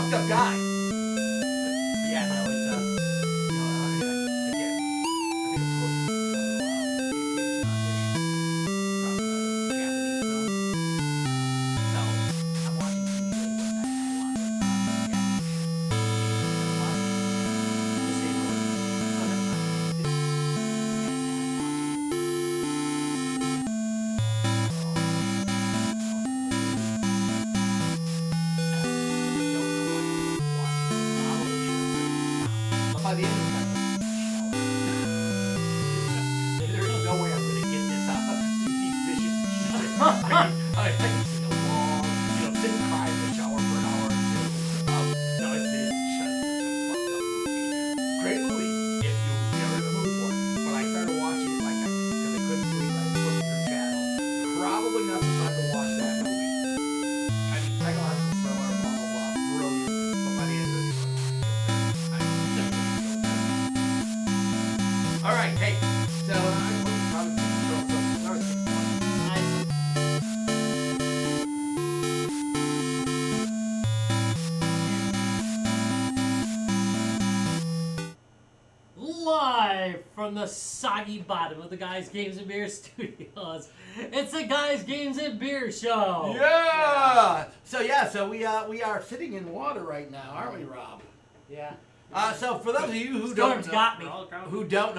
fucked up guy. Yeah, no, it's again, I think it's close. By the end of the time, there's no way I'm going to get this out. These vicious shit. I can take a long, sit and cry in the shower for an hour or two. No, it's just a fucked up movie. Great movie if you're in the mood for it. But I started watching it like that because I couldn't sleep. I was flipping through channel. Probably not the time to watch that movie. I mean, psychological thriller, blah, blah, blah, brilliant. But by the end of it, all right, hey, so I'm probably going to Live from the soggy bottom of the Guys Games and Beer Studios, it's the Guys Games and Beer Show. Yeah. So we are sitting in water right now, aren't we, Rob? Yeah. So for those of you who Storm's don't know, got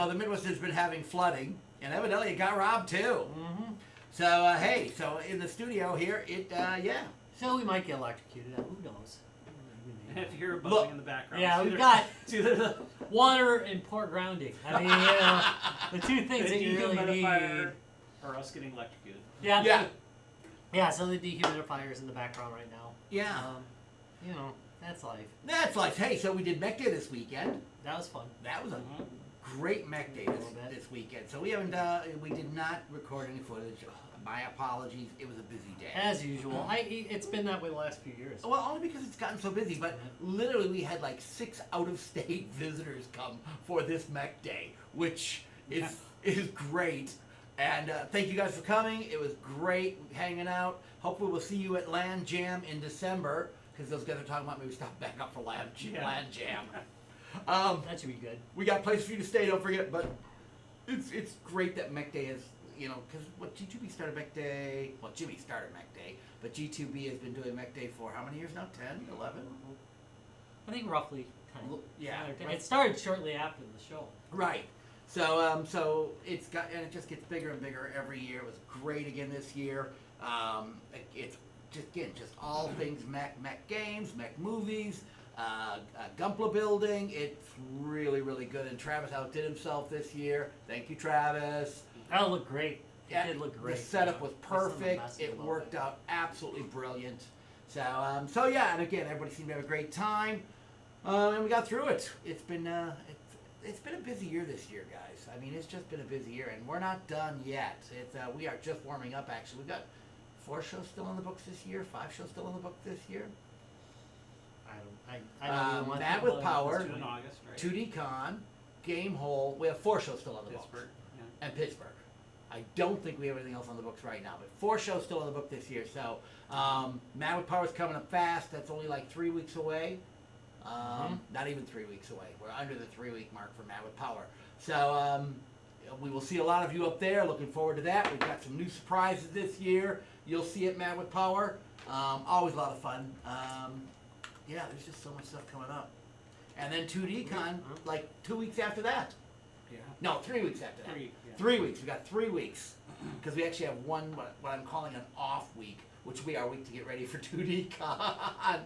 me. the Midwest has been having flooding, and evidently it got Rob too. Mm-hmm. So hey, so in the studio here, yeah. So we might get electrocuted. Who knows? I have to hear a buzzing in the background. Yeah, we've got water and poor grounding. I mean, the two things that you really need. Or us getting electrocuted. Yeah. Yeah. So the dehumidifier is in the background right now. Yeah. That's life. That's life. Hey, so we did Mech Day this weekend. That was fun. That was a great Mech Day this weekend. So we haven't, we did not record any footage. My apologies. It was a busy day. As usual. It's been that way the last few years. Well, only because it's gotten so busy. But literally, we had like 6 out-of-state visitors come for this Mech Day, which is great. And thank you guys for coming. It was great hanging out. Hopefully, we'll see you at Land Jam in December. Because those guys are talking about maybe stop back up for Land Jam. That should be good. We got places for you to stay, don't forget. But it's great that Mech Day is, because G2B started Mech Day. Well, Jimmy started Mech Day, but G2B has been doing Mech Day for how many years now? 10, 11? I think roughly 10. Yeah. It started shortly after the show. Right. So it's got, and it just gets bigger and bigger every year. It was great again this year. It's just all things mech games, mech movies, Gumpla building. It's really, really good. And Travis outdid himself this year. Thank you, Travis. That looked great. It did look great. The setup was perfect. It worked out absolutely brilliant. So yeah, and again, everybody seemed to have a great time. And we got through it. It's been a busy year this year, guys. I mean, it's just been a busy year, and we're not done yet. We are just warming up. Actually, we've got 4 shows still in the books this year, 5 shows still in the book this year. I don't even want Mad to with Power, in August, right? 2D Con, Game Hole. We have 4 shows still on the books. Pittsburgh. Yeah. And Pittsburgh. I don't think we have anything else on the books right now, but 4 shows still on the book this year. So Mad with Power is coming up fast. That's only like 3 weeks away. Not even 3 weeks away. We're under the 3-week mark for Mad with Power. So we will see a lot of you up there. Looking forward to that. We've got some new surprises this year. You'll see it, Mad with Power. Always a lot of fun. Yeah, there's just so much stuff coming up. And then 2D Con, like 2 weeks after that. Yeah. No, 3 weeks after that. 3 weeks. We got 3 weeks. Because we actually have one, what I'm calling an off week, which will be our week to get ready for 2D Con.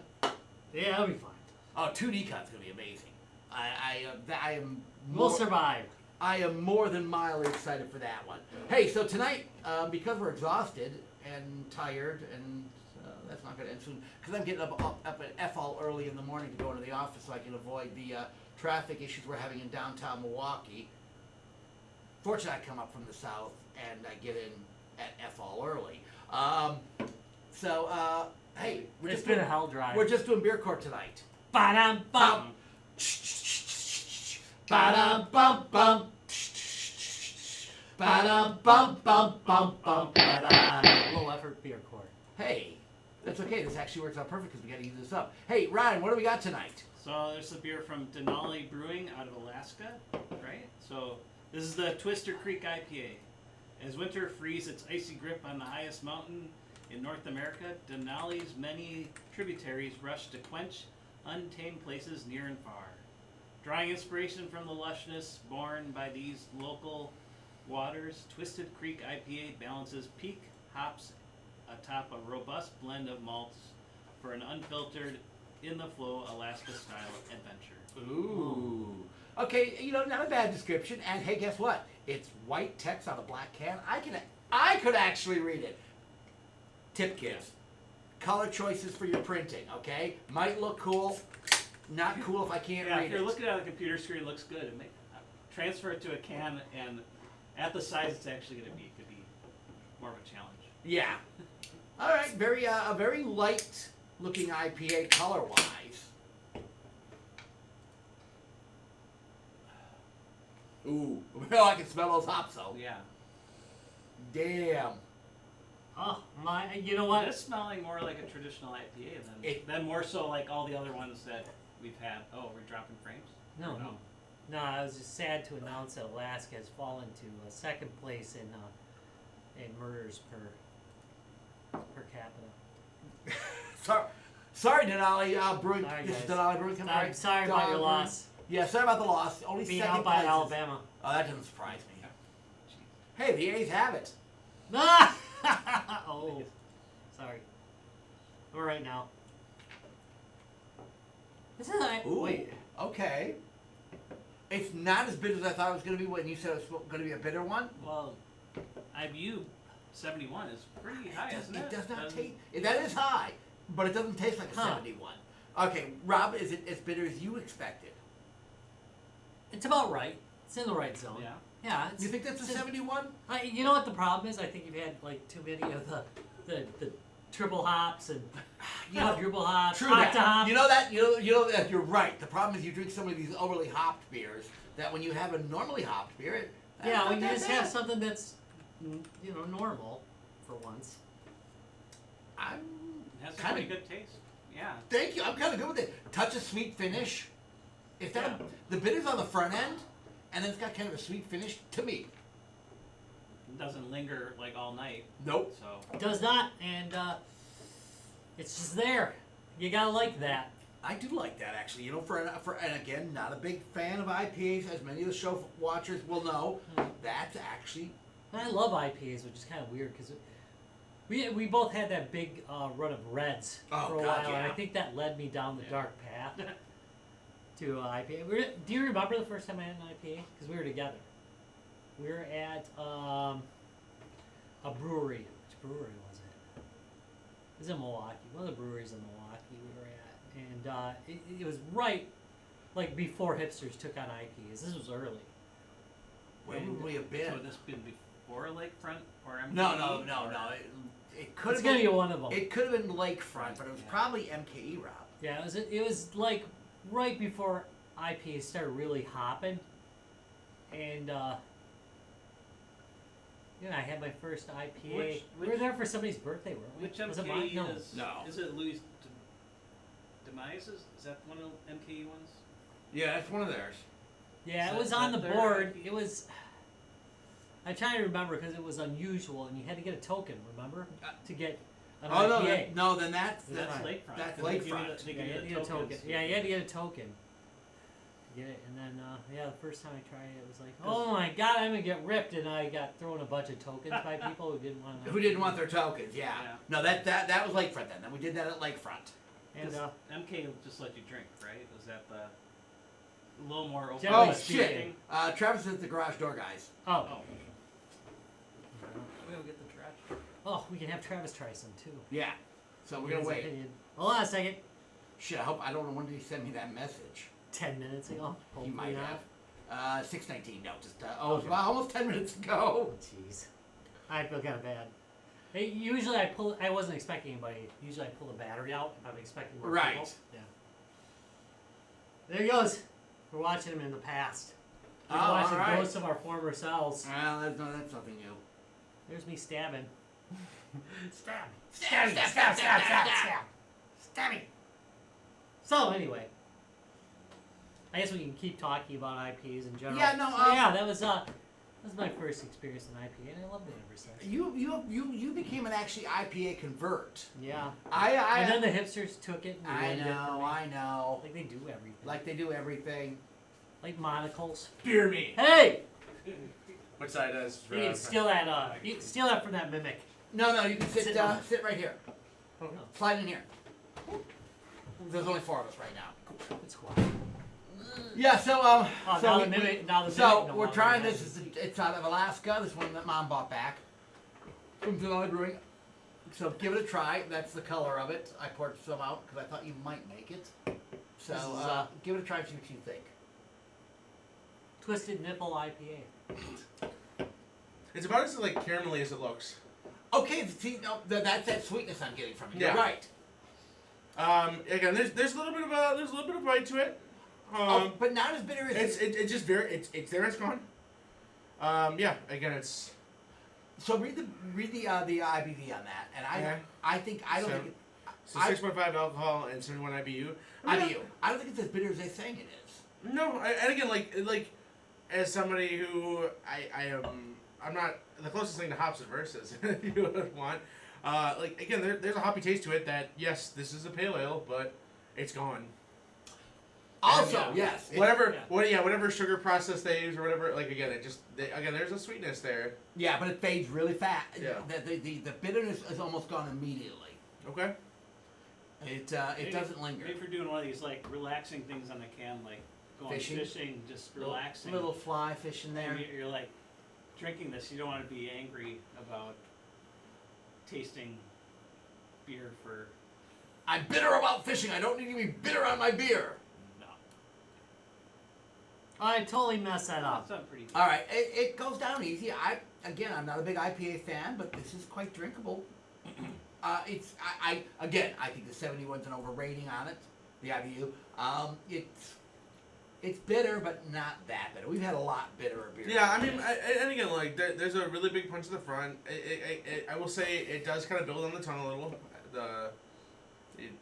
Yeah, that'll be fine. Oh, 2D Con's going to be amazing. I am... We'll survive. I am more than mildly excited for that one. Hey, so tonight, because we're exhausted and tired, and that's not going to end soon, because I'm getting up at FL early in the morning to go into the office so I can avoid the traffic issues we're having in downtown Milwaukee. Fortunately, I come up from the south, and I get in at FL early. Hey, It's been a hell drive. We're just doing beer court tonight. Ba-dum-bum. Ba-dum-bum-bum. Ba-dum-bum-bum-bum-bum. Ba-dum. Low effort beer court. Hey, That's okay. This actually works out perfect because we got to use this up. Hey, Ryan, what do we got tonight? So there's a beer from Denali Brewing out of Alaska, right? So this is the Twister Creek IPA. As winter frees its icy grip on the highest mountain in North America, Denali's many tributaries rush to quench untamed places near and far. Drawing inspiration from the lushness born by these local waters, Twisted Creek IPA balances peak hops atop a robust blend of malts for an unfiltered, in-the-flow Alaska-style adventure. Ooh. Okay, not a bad description. And hey, guess what? It's white text on a black can. I could actually read it. Tip, kids. Color choices for your printing, okay? Might look cool. Not cool if I can't Yeah, read if you're it. looking at a computer screen, it looks good. Transfer it to a can, and at the size it's actually going to be, it could be more of a challenge. Yeah. All right. A very light looking IPA color wise. Ooh. Well, I can smell those hops though. Yeah. Damn. Oh my! You know what? It's smelling more like a traditional IPA than more so like all the other ones that we've had. Oh, we're dropping frames? No. I was just sad to announce that Alaska has fallen to second place in murders per capita. Sorry, Denali Brewing. Sorry, This is guys. Denali Brewing. I'm sorry about your Brewing. loss. Yeah, sorry about the loss. Only Being second out by places. Alabama. Oh, that doesn't surprise me. Hey, the A's have it. Oh, sorry. All right now. This is Ooh, wait. okay. It's not as bitter as I thought it was going to be when you said it was going to be a bitter one. Well, IBU 71 is pretty high, isn't it? It does not taste. That is high, but it doesn't taste like a 71. Okay, Rob, is it as bitter as you expected? It's about right. It's in the right zone. Yeah. Yeah. It's, You think that's a 71? You know what the problem is? I think you've had like too many of the triple hops and quadruple hops, True that. octa-hop. You know that you're right. The problem is you drink so many of these overly hopped beers that when you have a normally hopped beer, Yeah, when you just have something that's normal for once. I'm It has a kind pretty of good taste. Yeah. Thank you. I'm kind of good with it. Touch of sweet finish. It's got the bitter's on the front end, and then it's got kind of a sweet finish to me. It doesn't linger like all night. Nope. So Does not, and it's just there. You gotta like that. I do like that actually. And again, not a big fan of IPAs, as many of the show watchers will know. That's actually. And I love IPAs, which is kind of weird because we both had that big run of reds Oh, for a God, while, yeah. and I think that led me down the dark path to IPA. Do you remember the first time I had an IPA? Because we were together. We were at a brewery. Which brewery was it? It was in Milwaukee. One of the breweries in Milwaukee we were at, and it was right like before hipsters took on IPAs. This was early. Where would we have been? So this been before Lakefront or MKE? No. It could It's have gonna been. be one of them. It could have been Lakefront, but it was probably MKE, Rob. Yeah, it was like right before IPAs started really hopping, and I had my first IPA. We were there for somebody's birthday, weren't we? Which Was it mine? MKE No. is? No. Is it Louis Demise's? Is that one of the MKE ones? Yeah, that's one of theirs. Yeah, Is it was that on the their board. IPA? It was. I'm trying to remember because it was unusual, and you had to get a token. Remember to get an IPA. No, then that's That's Right. Lakefront. That's 'cause they give you Lakefront. the- they Yeah, give you you had to the get a token. tokens. Yeah, you had to get a token to get it, and then the first time I tried it, it was like, oh my god, I'm gonna get ripped, and I got thrown a bunch of tokens by people who didn't want to. Who didn't want their tokens? Yeah. Yeah. No, that was Lakefront then. Then we did that at Lakefront. And 'Cause MK will just let you drink, right? Was that the a little more open? Generally Oh speaking. shit! Travis is the garage door guys. oh, We'll get the trash. we can have Travis try some too. Yeah. So we're gonna His wait. opinion. Hold on a second. Shit! I don't know when did he send me that message. 10 minutes ago. He Hopefully might not. have. 6:19. No, just it was Okay. about almost 10 minutes ago. Oh, jeez. I feel kind of bad. Hey, usually I wasn't expecting anybody. Usually I pull the battery out if I'm expecting more Right. people. Yeah. There he goes. We're watching him in the past. We're Oh, watching alright. ghosts of our former selves. Well, that's nothing new. There's me stabbing. Stab. Stab, stab, stab, stab, stab, stab. Stab me. So anyway, I guess we can keep talking about IPAs in general. Yeah, no, So, yeah, that was my first experience in IPA, and I loved it ever since. You became an actually IPA convert. Yeah. I And then the hipsters took it. And I ruined it for know, me. I know. Like they do everything. Like they do everything. Like monocles. Beer me. Hey! Which side is? You can steal that. You can steal that from that mimic. No, you can sit Sit down. sit right here. Oh no, Slide in here. There's only 4 of us right now. it's quiet. Yeah, so Oh, so now we- the mimic. Now the so mimic no we're longer trying has this. it. It's out of Alaska. This one that Mom bought back from Denali Brewing. So give it a try. That's the color of it. I poured some out because I thought you might make it. So This is, give it a try and see what you think. Twisted Nipple IPA. It's about as like caramelly as it looks. Okay, see, no, that's that sweetness I'm getting from it. Yeah. You're right. Again, there's a little bit of bite to it. But not as bitter as It's just very it's there. It's gone. Yeah. Again, it's So read the IBV on that, and Okay. I think I don't So- think so I- 6.5 alcohol and 71 IBU. IBU. I don't think it's as bitter as they're saying it is. No, and again, like as somebody who I am, I'm not the closest thing to hops and versus you would want. Like again, there's a hoppy taste to it that yes, this is a pale ale, but it's gone. Also, yeah. yes, Whatever sugar process they use or whatever. Like again, again, there's a sweetness there. yeah, but it fades really fast. Yeah. The bitterness is almost gone immediately. Okay. It Maybe- doesn't linger. Maybe if you're doing one of these like relaxing things on the can, like going Fishing? fishing, just relaxing. Little fly fish in there. And you're like drinking this. You don't want to be angry about tasting beer for I'm bitter about fishing. I don't need to be bitter on my beer. no. I totally messed that up. That's not pretty. All right, it goes down easy. I'm not a big IPA fan, but this is quite drinkable. I think the 71's an overrating on it. The IBU. It's bitter, but not that bitter. We've had a lot bitterer beer. Yeah, I mean, and again, like there's a really big punch in the front. I will say it does kind of build on the tongue a little.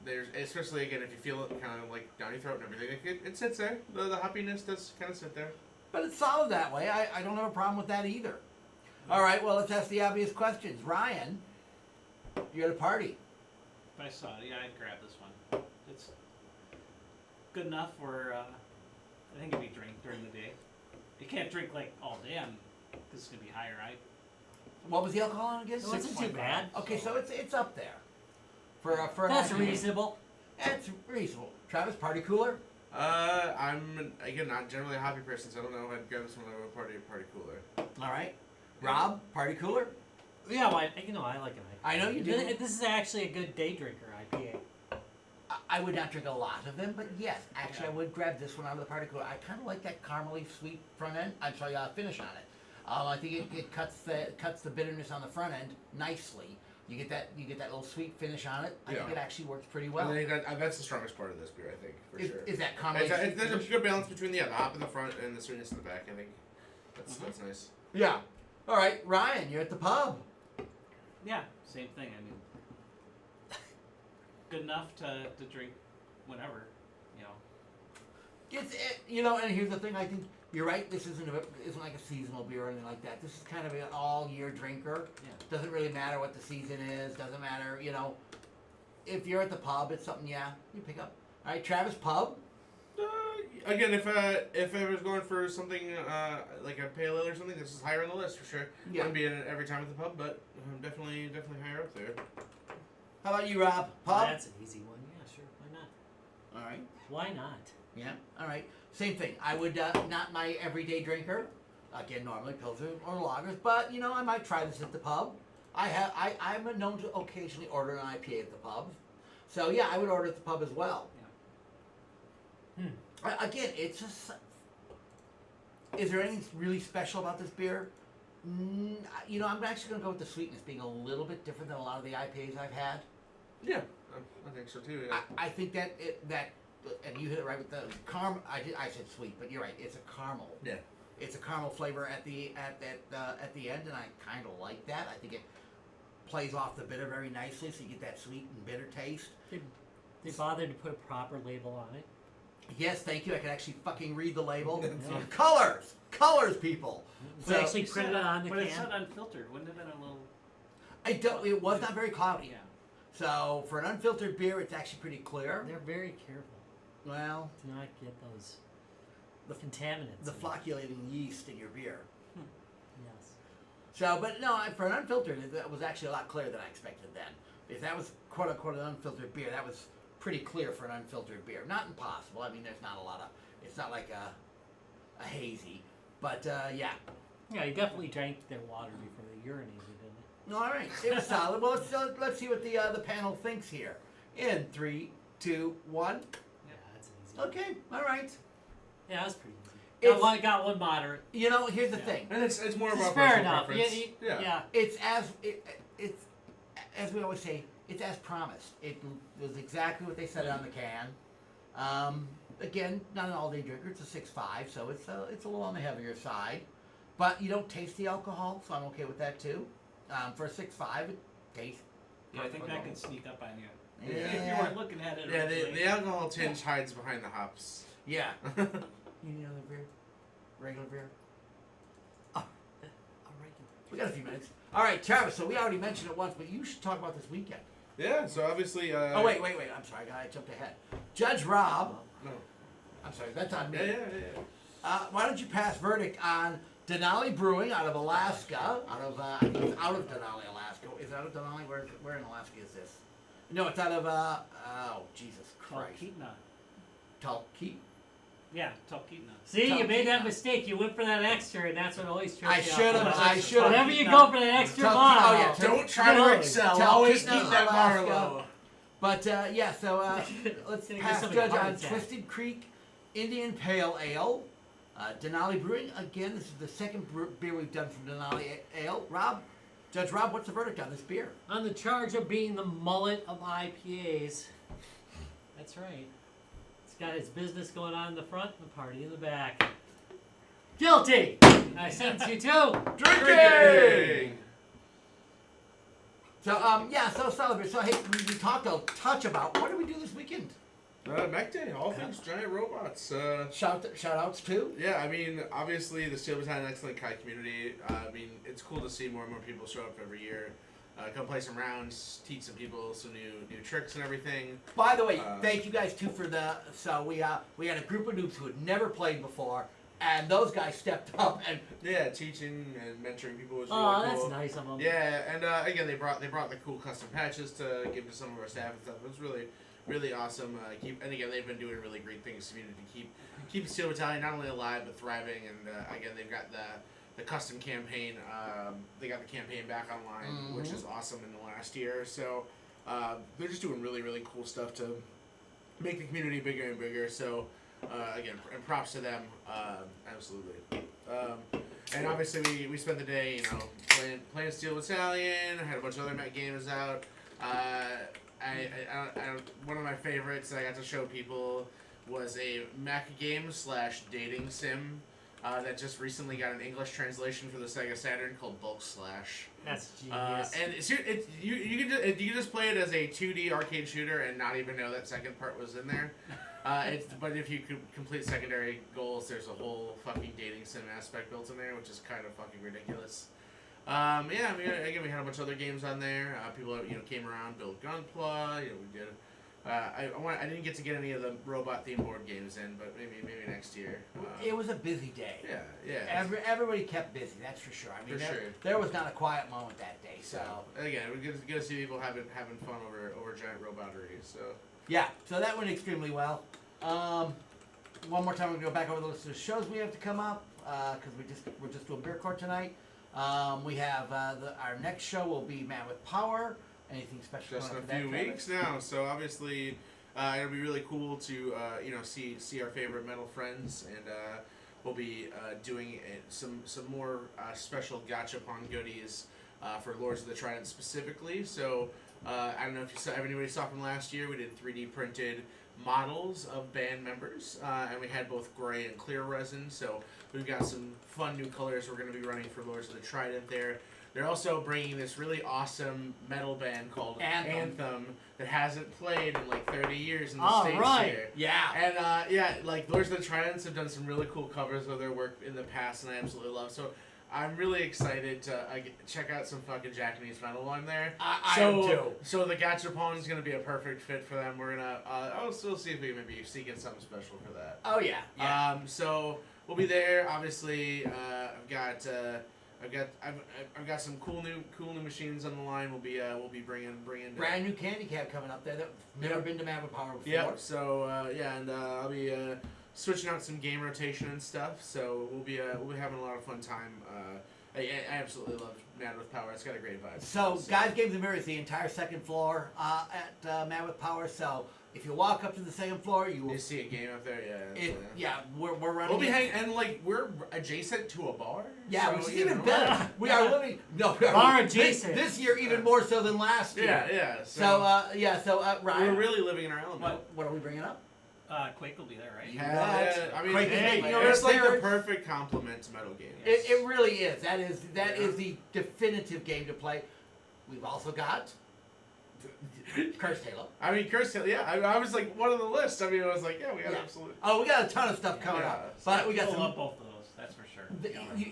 There's especially again if you feel it kind of like down your throat and everything, it sits there. The hoppiness does kind of sit there. But it's solid that way. I don't have a problem with that either. All right, well, let's ask the obvious questions. Ryan, you're at a party. If I saw it, yeah, I'd grab this one. It's good enough for I think it'd be drink during the day. You can't drink like all day because it's gonna be higher. What was the alcohol on again? It wasn't too 6.5. bad. Okay, so it's up there. For That's an IPA. reasonable. It's reasonable. Travis, party cooler? I'm again not generally a hoppy person, so I don't know if I'd grab this one over a party cooler. All right. Rob, party cooler? Yeah, well, I like an IPA. I know you do. This is actually a good day drinker IPA. I would not drink a lot of them, but yes, actually, Yeah. I would grab this one out of the party cooler. I kind of like that caramely sweet front end. I'm sorry, finish on it. I think it cuts the bitterness on the front end nicely. You get that little sweet finish on it. I think Yeah. it actually works pretty I well. think that's the strongest part of this beer, I think, for sure. Is that caramely? There's a good balance between the hop in the front and the sweetness in the back. I think that's nice. Yeah. All right, Ryan, you're at the pub. Yeah, same thing. I mean, good enough to drink whenever, you know. And here's the thing. I think you're right. This isn't like a seasonal beer or anything like that. This is kind of an all year drinker. Yeah. Doesn't really matter what the season is. Doesn't matter. If you're at the pub, it's something you pick up. All right, Travis, pub. Again, if I was going for something like a pale ale or something, this is higher on the list for sure. Yeah. Wouldn't be in it every time at the pub, but definitely higher up there. How about you, Rob? Pub. That's an easy one. Yeah, sure. Why not? All right. Why not? Yeah. All right. Same thing. I would not my everyday drinker. Again, normally pilsner or lagers, but I might try this at the pub. I'm known to occasionally order an IPA at the pub, so yeah, I would order at the pub as well. Again, it's just. Is there anything really special about this beer? I'm actually going to go with the sweetness being a little bit different than a lot of the IPAs I've had. Yeah, I think so too. Yeah. I think that and you hit it right with the caramel. I said sweet, but you're right. It's a caramel. Yeah. It's a caramel flavor at the end, and I kind of like that. I think plays off the bitter very nicely, so you get that sweet and bitter taste. They bothered to put a proper label on it. Yes, thank you. I can actually fucking read the label. Yeah. Colors, people. It's actually printed on the But can. it's not unfiltered. Wouldn't it have been a little? It was not very cloudy. Yeah. So for an unfiltered beer, it's actually pretty clear. They're very careful Well, to not get those contaminants. the in it. flocculating yeast in your beer. Yes. So, but no, for an unfiltered, it was actually a lot clearer than I expected then. If that was quote unquote an unfiltered beer, that was pretty clear for an unfiltered beer. Not impossible. I mean, there's not a lot of. It's not like a hazy, but yeah. Yeah, you definitely drank their water before they urinated in it. All right, it was solid. Well, let's see what the panel thinks here. In 3, 2, 1. Yeah, that's easy. Okay, all right. Yeah, that's pretty easy. It's- Got one moderate. You know, here's the Yeah. thing. And it's more It's about fair personal enough. preference. Yeah. It's as we always say. It's as promised. It was exactly what they said on the can. Again, not an all-day drinker. It's a 6.5, so it's a little on the heavier side. But you don't taste the alcohol, so I'm okay with that too. For a 6.5, it tastes. Yeah, I think that perfect. can sneak up on you. Yeah. If you weren't looking at it. Yeah, originally. the alcohol tinge hides behind the hops. Yeah. You need another beer? Regular beer? Oh, all right. We got a few minutes. All right, Travis. So we already mentioned it once, but you should talk about this weekend. Yeah, so obviously. Oh wait. I'm sorry, I jumped ahead. Judge Rob. No. I'm sorry, that's on me. Yeah. Why don't you pass verdict on Denali Brewing out of Alaska? I think it's out of Denali, Alaska. Is it out of Denali? Where in Alaska is this? No, it's out of oh Jesus Christ. Talkeetna. Talkeet. Yeah, Talkeetna. See, you made that Talkeetna. mistake. You went for that extra, and that's what always trips I you should've- up. I should've. Whenever you go for that extra Talkeetna, mile, oh, yeah, Don't try to Really? excel. Talkeetna, Always keep that bar Alaska. low. But yeah, so let's Gonna give pass somebody a judge heart on attack. Twisted Creek Indian Pale Ale. Denali Brewing. Again, this is the second beer we've done from Denali Ale. Judge Rob, what's the verdict on this beer? on the charge of being the mullet of IPAs. That's right. It's got its business going on in the front and the party in the back. Guilty! I sentence you to Drinking! So yeah, so solid beer. So hey, we talked a touch about what did we do this weekend? Mech Day, all things giant robots. Shout outs too. Yeah, I mean, obviously the Steel Battalion Excellent Kai community. I mean, it's cool to see more and more people show up every year. Come play some rounds, teach some people some new tricks and everything. By the way, thank you guys too for the. So we had a group of noobs who had never played before, and those guys stepped up and Yeah, teaching and mentoring people was really Oh, cool. that's nice of them. Yeah, and again, they brought the cool custom patches to give to some of our staff and stuff. It was really awesome. And again, they've been doing really great things to keep the Steel Battalion not only alive but thriving. And again, they've got the custom campaign. They got the campaign back online, which is awesome in the last year. So they're just doing really cool stuff to make the community bigger and bigger. So again, and props to them. Absolutely. And obviously we spent the day, playing Steel Battalion. I had a bunch of other Met games out. One of my favorites that I got to show people was a Mech game / dating sim that just recently got an English translation for the Sega Saturn called Bulk Slash. That's genius. And you can just play it as a 2D arcade shooter and not even know that second part was in there. But if you could complete secondary goals, there's a whole fucking dating sim aspect built in there, which is kind of fucking ridiculous. Yeah, I mean, again, we had a bunch of other games on there. People, came around, built Gunpla. We did. I didn't get to get any of the robot themed board games in, but maybe next year. it was a busy day. Yeah. Everybody kept busy, that's for sure. I mean, For sure. there was not a quiet moment that day. So Again, we're good to see people having fun over giant robotry. So yeah, so that went extremely well. One more time, we're gonna go back over the list of shows we have to come up because we're just doing Beer Court tonight. We have our next show will be Man with Power. Anything special? just in coming a up few for that, Travis? weeks now. So obviously, it'll be really cool to see our favorite metal friends, and we'll be doing some more special gachapon goodies for Lords of the Trident specifically. So I don't know if anybody saw from last year. We did 3D printed models of band members, and we had both gray and clear resin. So we've got some fun new colors we're going to be running for Lords of the Trident there. they're also bringing this really awesome metal band called Anthem. that hasn't played in like 30 years in the All States right. here. Yeah. And yeah, like Lords of the Triumphs have done some really cool covers of their work in the past, and I absolutely love. So I'm really excited to check out some fucking Japanese metal on there. I am too. So the Gachapon is gonna be a perfect fit for them. We're gonna I'll still see if we can maybe sneak in something special for that. Oh yeah. Yeah. So we'll be there. Obviously, I've got some cool new machines on the line. We'll be bringing Brand new candy cab coming up there. That never been to Maverick Power before. Yeah. So yeah, and I'll be switching out some game rotation and stuff. So we'll be having a lot of fun time. I absolutely love Mad with Power. It's got a great vibe. So, Guys, Games, and Mirrors, the entire second floor at Mad with Power. So, if you walk up to the second floor, you will. You see a game up there, yeah. Yeah, we're running. We'll be hanging, and like we're adjacent to a bar. Yeah, so, which is you even know. better. We are living. No, we are, Bar this, adjacent. this year even more so than last year. Yeah. So, Ryan, we're really living in our element. what are we bringing up? Quake will be there, right? Yeah. Yeah, I mean, Quake is making a it's like the reappearance. perfect complement to Metal Games. It really is. That is the definitive game to play. We've also got Cursed Halo. I mean, Cursed Halo, yeah. I was like one on the list. I mean, I was like, yeah, we got absolutely. Oh, we got a ton of stuff coming Yeah. up, but we got We'll some. love both of those. That's for sure.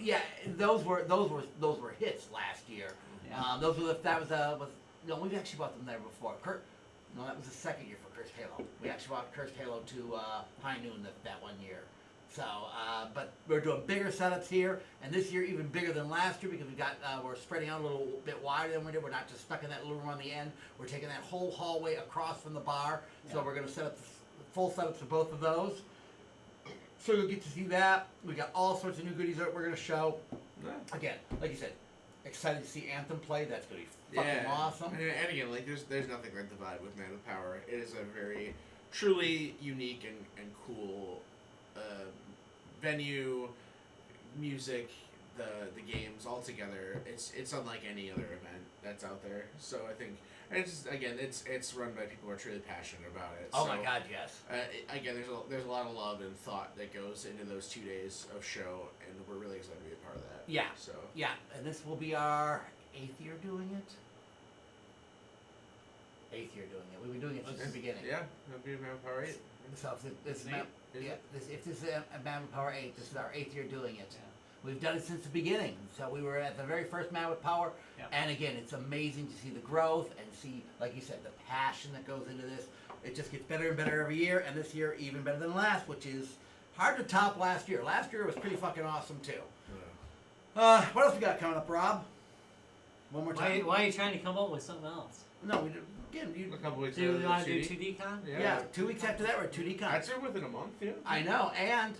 Yeah, those were hits last year. Yeah. Those were no, we've actually bought them there before. No, that was the second year for Cursed Halo. We actually bought Cursed Halo to High Noon that 1 year. So, but we're doing bigger setups here, and this year even bigger than last year because we're spreading out a little bit wider than we did. We're not just stuck in that little room on the end. We're taking that whole hallway across from the bar. So we're going to set up full setups of both of those. So you'll get to see that. We got all sorts of new goodies that we're going to show. Yeah. Again, like you said, excited to see Anthem play. That's going to be fucking awesome. And again, like there's nothing like the vibe with Man with Power. It is a very truly unique and cool venue, music, the games all together. It's unlike any other event that's out there. So I think, and it's run by people who are truly passionate about it. Oh so, my God, yes. Again, there's a lot of love and thought that goes into those 2 days of show, and we're really excited to be a part of that. Yeah. So Yeah, and this will be our 8th year doing it. 8th year doing it. We've been doing it since the beginning. Yeah, it'll be Man with Power 8. So if this is Eight? if this is a Man with Power 8, this is our 8th year doing it. Yeah. We've done it since the beginning. So we were at the very first Man with Power, Yeah. and again, it's amazing to see the growth and see, like you said, the passion that goes into this. It just gets better and better every year, and this year even better than last, which is hard to top last year. Last year was pretty fucking awesome too. What else we got coming up, Rob? One more time. Why are you trying to come up with something else? No, we did. Again, A couple weeks. Do you want to do 2D? 2D con? yeah. 2 weeks after that, we're at 2D Con. I'd say within a month. Yeah. I know, and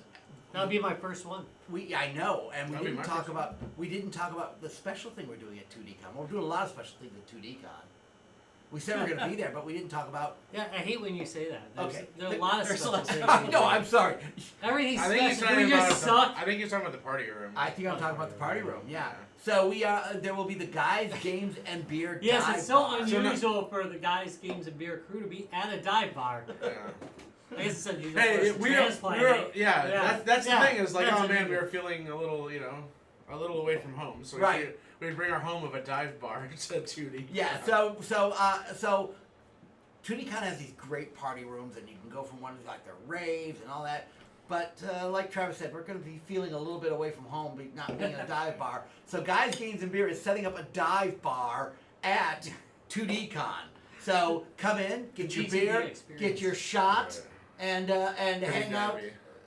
That'll be my first one. I know, and we That'll be didn't my talk first about the special thing we're doing at 2D Con. We're doing a lot of special things at 2D Con. We said we're going to be there, but we didn't talk about. Yeah, I hate when you say that. Okay. There are a lot of There's stuff. to say. No, I'm sorry. Everything's I think he's special. talking We about. just suck. I think he's talking about the party room. I think I'm talking about the party room. Yeah. So there will be the Guys, Games, and Beer. Yes, dive it's so bar. unusual for the Guys, Games, and Beer crew to be at a dive bar. Yeah. I guess it's unusual Hey, for us we to were, transplant, we were right? yeah, That's Yeah, the thing is like, that's oh man, we unusual. were feeling a little, a little away from home, so Right. we bring our home of a dive bar to 2D. Yeah. So 2D Con has these great party rooms, and you can go from one to like their raves and all that. But like Travis said, we're going to be feeling a little bit away from home, not being a dive bar. So Guys, Games, and Beer is setting up a dive bar at 2D Con. So come in, get your GTD beer, experience. get your shot, and Pretty hang out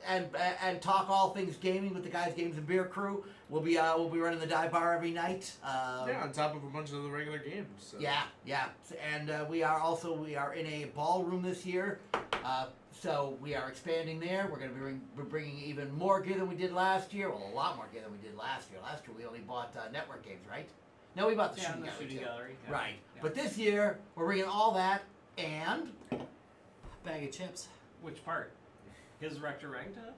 divey. and talk all things gaming with the Guys, Games, and Beer crew. We'll be running the dive bar every night. Yeah, on top of a bunch of the regular games. So. Yeah. And we are in a ballroom this year. So we are expanding there. We're bringing even more gear than we did last year. Well, a lot more gear than we did last year. Last year we only bought network games, right? No, we bought the shooting gallery too. Yeah. Right. Yeah. But this year we're bringing all that and Bag of chips. Which part? His Rector Ragtop,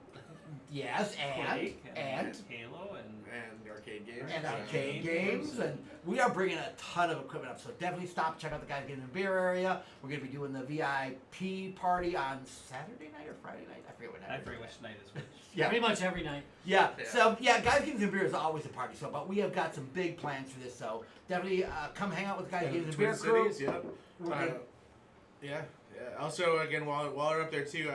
Yes, Quake, and Halo, And arcade games. and arcade games, and we are bringing a ton of equipment up. So definitely stop, check out the Guys Games and Beer area. We're going to be doing the VIP party on Saturday night or Friday night. I forget what night. I forget which night is which. Yeah. Pretty much every night. Yeah. Yeah. So Guys Games and Beer is always a party. So, but we have got some big plans for this. So definitely come hang out with the Guys Games and Beer Twin crew. Cities, yep. We're gonna- Yeah. Also, again, while we're up there too,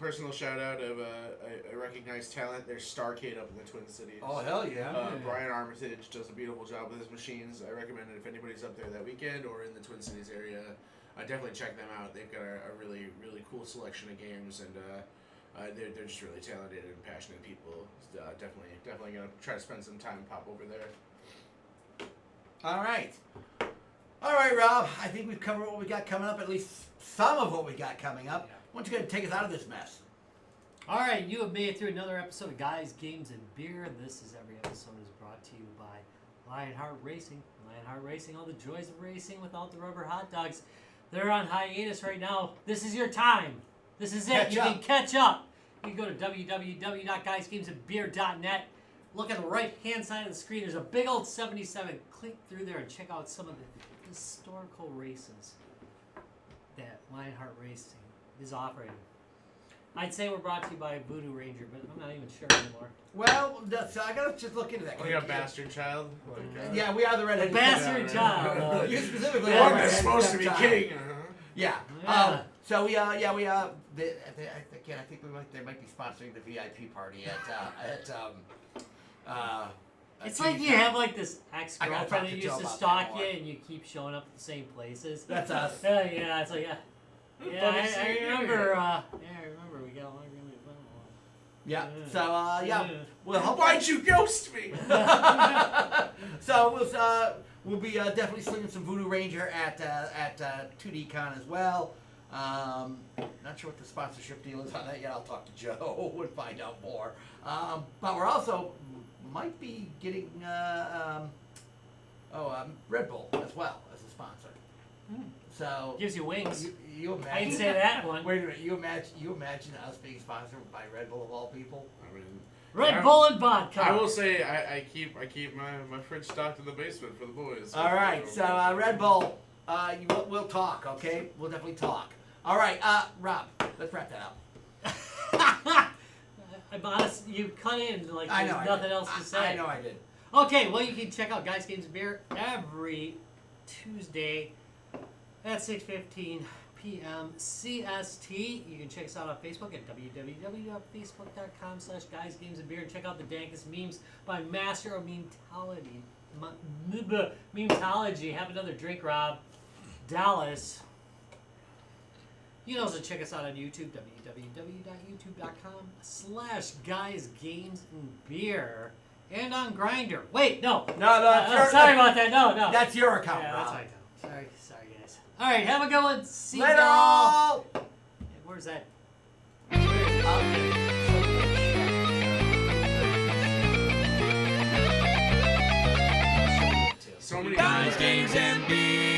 personal shout out of a recognized talent. There's Starcade up in the Twin Cities. Oh hell yeah! Brian Armitage does a beautiful job with his machines. I recommend it if anybody's up there that weekend or in the Twin Cities area. Definitely check them out. They've got a really cool selection of games, and they're just really talented and passionate people. Definitely gonna try to spend some time and pop over there. All right, Rob. I think we've covered what we got coming up. At least some of what we got coming up. Why don't you go ahead and take us out of this mess? All right, you have made it through another episode of Guys, Games, and Beer. This is every episode is brought to you by Lionheart Racing. Lionheart Racing, all the joys of racing without the rubber hot dogs. They're on hiatus right now. This is your time. This is it. Catch you up. can catch up. You can go to www.guysgamesandbeer.net. Look at the right-hand side of the screen. There's a big old 77. Click through there and check out some of the historical races that Lionheart Racing is offering. I'd say we're brought to you by Voodoo Ranger, but I'm not even sure anymore. Well, so I gotta just look into that. We got Bastard Child. Yeah, we are the redheaded Bastard stepchild. child. You specifically Yeah, are One the that's redheaded supposed to be stepchild. king. Yeah. Yeah. So we again, I think they might be sponsoring the VIP party at It's TV like you Con. have like this I gotta ex-girlfriend talk that to used Joe to about stalk that you more. and you keep showing up at the same places. That's us. Yeah, it's like, yeah, Funny I seeing you remember, here. I remember we got along really well. Yeah. Yeah. So yeah, we'll help. Why'd you ghost me? So we'll be definitely slinging some Voodoo Ranger at 2D Con as well. Not sure what the sponsorship deal is on that yet. I'll talk to Joe and find out more. But we're also might be getting Red Bull as well as a sponsor. So Gives you wings. you I imagine didn't say that one. Wait a minute. You imagine us being sponsored by Red Bull of all people? I mean, Red Bull and vodka. I will say I keep my fridge stocked in the basement for the boys. All right, so Red Bull, we'll talk, okay? We'll definitely talk. All right, Rob, let's wrap that up. I'm honest, you cut in like I there's know. nothing else to say. I know I did. Okay, well, you can check out Guys, Games, and Beer every Tuesday at 6:15 p.m. CST. You can check us out on Facebook at www.facebook.com/Guys, Games, and Beer and check out the dankest memes by Master of Memeology. Memeology. Have another drink, Rob. Dallas. You can also check us out on YouTube, www.youtube.com/Guys, Games, and Beer. And on Grindr. Wait, no. No, Sorry about that. No. That's your account, Yeah, Rob. that's my account. Sorry, guys. All right, have a good one. See Later, y'all. all. Where's that? So many Guys, games, and beer.